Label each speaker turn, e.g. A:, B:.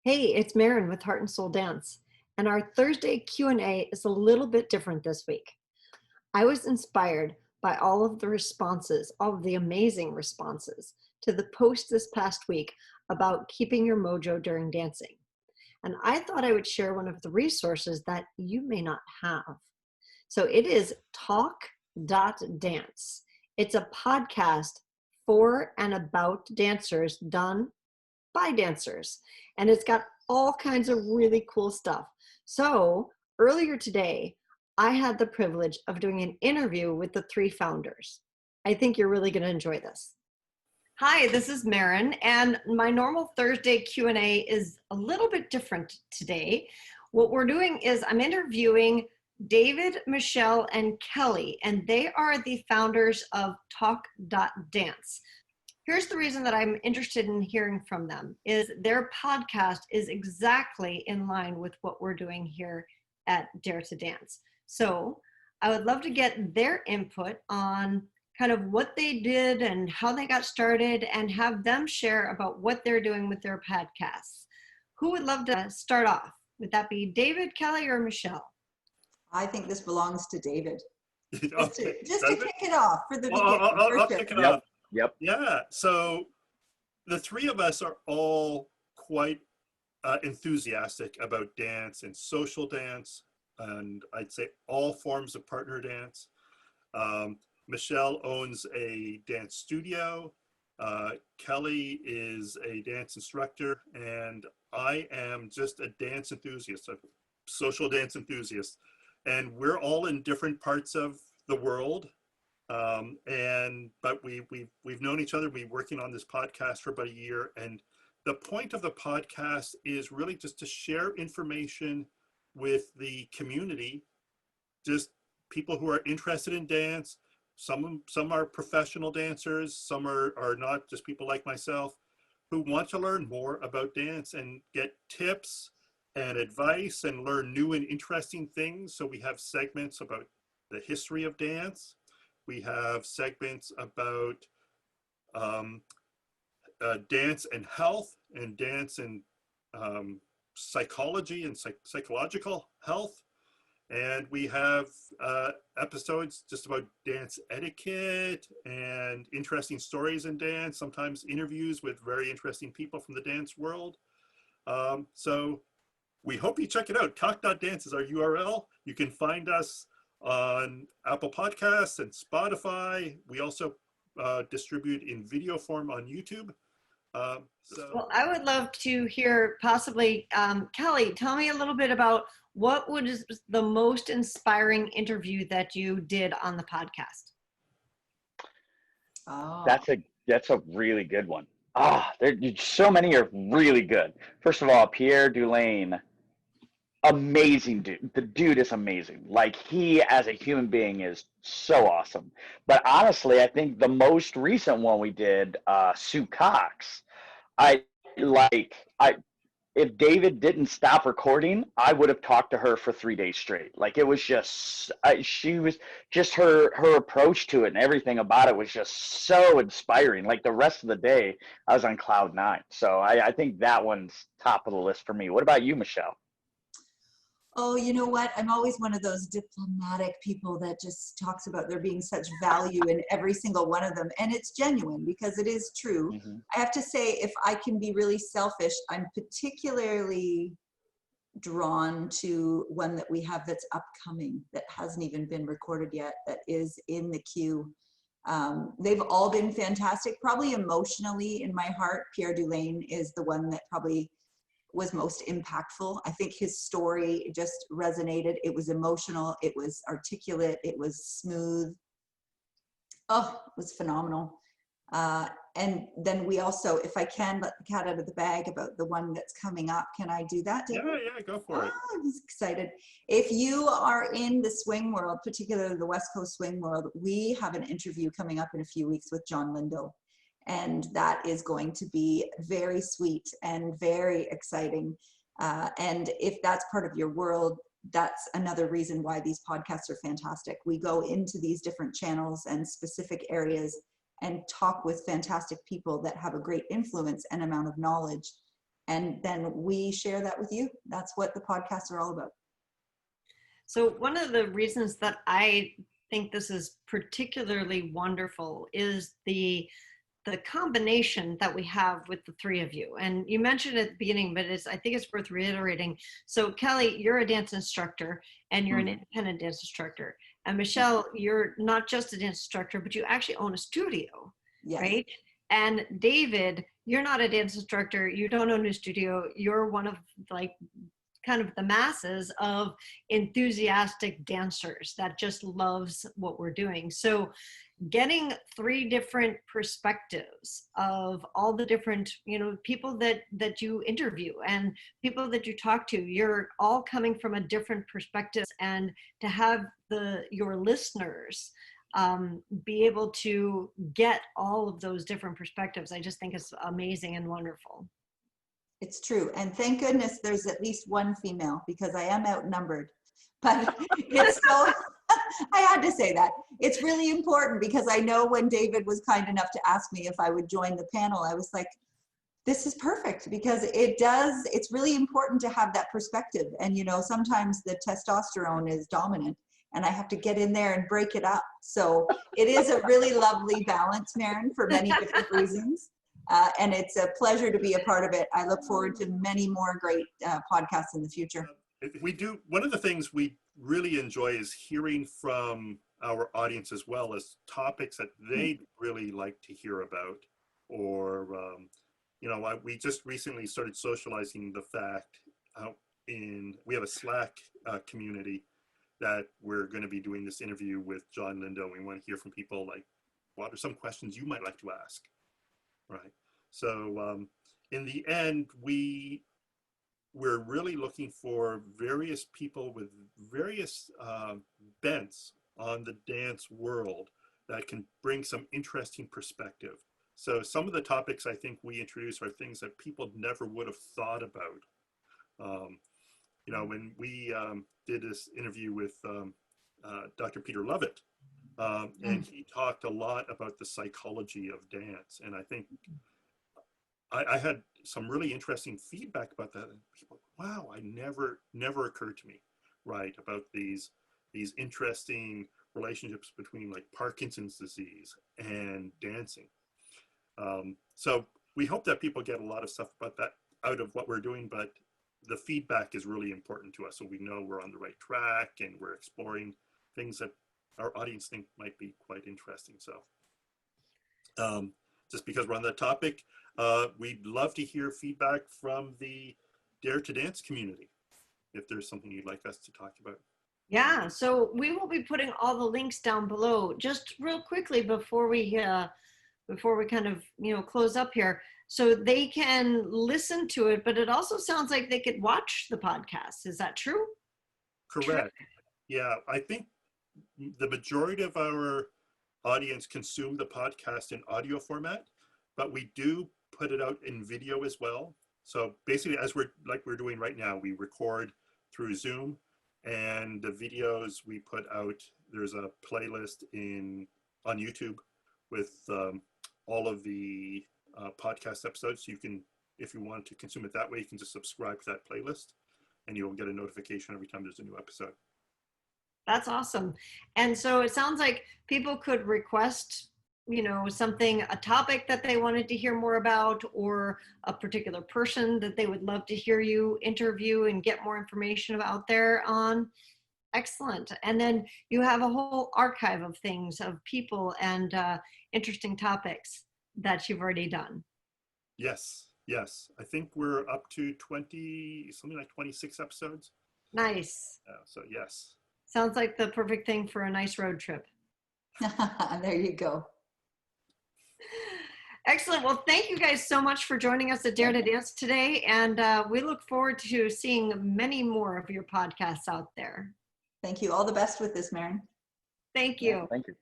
A: Hey, it's Marin with Heart and Soul Dance, and our Thursday Q&A is a little bit different this week. I was inspired by all of the responses, all of the amazing responses to the post this past week about keeping your mojo during dancing. And I thought I would share one of the resources that you may not have. So it is talk.dance. It's a podcast for and about dancers done by dancers, and it's got all kinds of really cool stuff. So earlier today, I had the privilege of doing an interview with the three founders. I think you're really going to enjoy this. Hi, this is Marin, and my normal Thursday Q&A is a little bit different today. What we're doing is I'm interviewing David, Michelle, and Kelly, and they are the founders of talk.dance. Here's the reason that I'm interested in hearing from them is their podcast is exactly in line with what we're doing here at Dare to Dance. So I would love to get their input on kind of what they did and how they got started and have them share about what they're doing with their podcasts. Who would love to start off? Would that be David, Kelly, or Michelle?
B: I think this belongs to David.
C: Okay.
B: Just to kick it off for the
C: Well,
B: beginning.
C: I'll kick it off.
D: Yep.
C: Yeah. So the three of us are all quite enthusiastic about dance and social dance, and I'd say all forms of partner dance. Michelle owns a dance studio. Kelly is a dance instructor, and I am just a dance enthusiast, a social dance enthusiast. And we're all in different parts of the world. But we've known each other. We've been working on this podcast for about a year, and the point of the podcast is really just to share information with the community, just people who are interested in dance. Some are professional dancers, some are not, just people like myself who want to learn more about dance and get tips and advice and learn new and interesting things. So we have segments about the history of dance. We have segments about dance and health, and dance and psychology and psychological health. And we have episodes just about dance etiquette and interesting stories in dance, sometimes interviews with very interesting people from the dance world. So we hope you check it out. Talk.dance is our URL. You can find us on Apple Podcasts and Spotify. We also distribute in video form on YouTube.
A: Well, I would love to hear possibly, Kelly, tell me a little bit about what was the most inspiring interview that you did on the podcast?
B: Oh.
D: That's a really good one. So many are really good. First of all, Pierre Dulaine, amazing dude. The dude is amazing. Like, he as a human being is so awesome. But honestly, I think the most recent one we did, Sue Cox, if David didn't stop recording, I would have talked to her for 3 days straight. Like, it was just, she was just, her approach to it and everything about it was just so inspiring. Like, the rest of the day, I was on cloud nine. So I think that one's top of the list for me. What about you, Michelle?
B: Oh, you know what? I'm always one of those diplomatic people that just talks about there being such value in every single one of them. And it's genuine because it is true.
D: Mm-hmm.
B: I have to say, if I can be really selfish, I'm particularly drawn to one that we have that's upcoming, that hasn't even been recorded yet, that is in the queue. They've all been fantastic. Probably emotionally in my heart, Pierre Dulaine is the one that probably was most impactful. I think his story just resonated. It was emotional. It was articulate. It was smooth. Oh, it was phenomenal. And then we also, if I can let the cat out of the bag about the one that's coming up, can I do that, David?
C: Yeah, go for it.
B: I'm excited. If you are in the swing world, particularly the West Coast swing world, we have an interview coming up in a few weeks with John Lindo. And that is going to be very sweet and very exciting. And if that's part of your world, that's another reason why these podcasts are fantastic. We go into these different channels and specific areas and talk with fantastic people that have a great influence and amount of knowledge And then we share that with you. That's what the podcasts are all about.
A: So one of the reasons that I think this is particularly wonderful is the combination that we have with the three of you. And you mentioned at the beginning, but I think it's worth reiterating. So Kelly, you're a dance instructor and you're an independent dance instructor. And Michelle, you're not just a dance instructor, but you actually own a studio,
B: Yes.
A: right? And David, you're not a dance instructor. You don't own a studio. You're one of like kind of the masses of enthusiastic dancers that just loves what we're doing. So getting three different perspectives of all the different, people that you interview and people that you talk to, you're all coming from a different perspective, and to have your listeners be able to get all of those different perspectives, I just think is amazing and wonderful.
B: It's true. And thank goodness there's at least one female, because I am outnumbered. But it's so, I had to say that. It's really important, because I know when David was kind enough to ask me if I would join the panel, I was like, this is perfect, because it's really important to have that perspective. And, sometimes the testosterone is dominant and I have to get in there and break it up. So it is a really lovely balance, Maren, for many different reasons. And it's a pleasure to be a part of it. I look forward to many more great podcasts in the future.
C: One of the things we really enjoy is hearing from our audience, as well as topics that they really like to hear about. Or, we just recently started socializing the fact we have a Slack community that we're going to be doing this interview with John Lindo. We want to hear from people like, what are some questions you might like to ask? Right. So in the end, we're really looking for various people with various bents on the dance world that can bring some interesting perspective. So some of the topics I think we introduce are things that people never would have thought about. When we did this interview with Dr. Peter Lovett, and he talked a lot about the psychology of dance. And I think I had some really interesting feedback about that. And people, wow, never occurred to me, right, about these interesting relationships between like Parkinson's disease and dancing. So we hope that people get a lot of stuff about that out of what we're doing, but the feedback is really important to us. So we know we're on the right track and we're exploring things that our audience think might be quite interesting. So just because we're on that topic, we'd love to hear feedback from the Dare to Dance community, if there's something you'd like us to talk about.
A: Yeah, so we will be putting all the links down below. Just real quickly before we kind of close up here, so they can listen to it, but it also sounds like they could watch the podcast. Is that true?
C: Correct. Yeah, I think the majority of our audience consume the podcast in audio format, but we do put it out in video as well. So basically, as we're doing right now, we record through Zoom, and the videos we put out, there's a playlist on YouTube with all of the podcast episodes. So you can, if you want to consume it that way, you can just subscribe to that playlist and you'll get a notification every time there's a new episode.
A: That's awesome. And so it sounds like people could request, a topic that they wanted to hear more about, or a particular person that they would love to hear you interview and get more information about there on. Excellent. And then you have a whole archive of things, of people and interesting topics that you've already done.
C: Yes. I think we're up to 26 episodes.
A: Nice.
C: So yes.
A: Sounds like the perfect thing for a nice road trip.
B: There you go.
A: Excellent. Well, thank you guys so much for joining us at Dare to Dance today. And we look forward to seeing many more of your podcasts out there.
B: Thank you. All the best with this, Maren.
A: Thank you.
D: Yeah, thank you.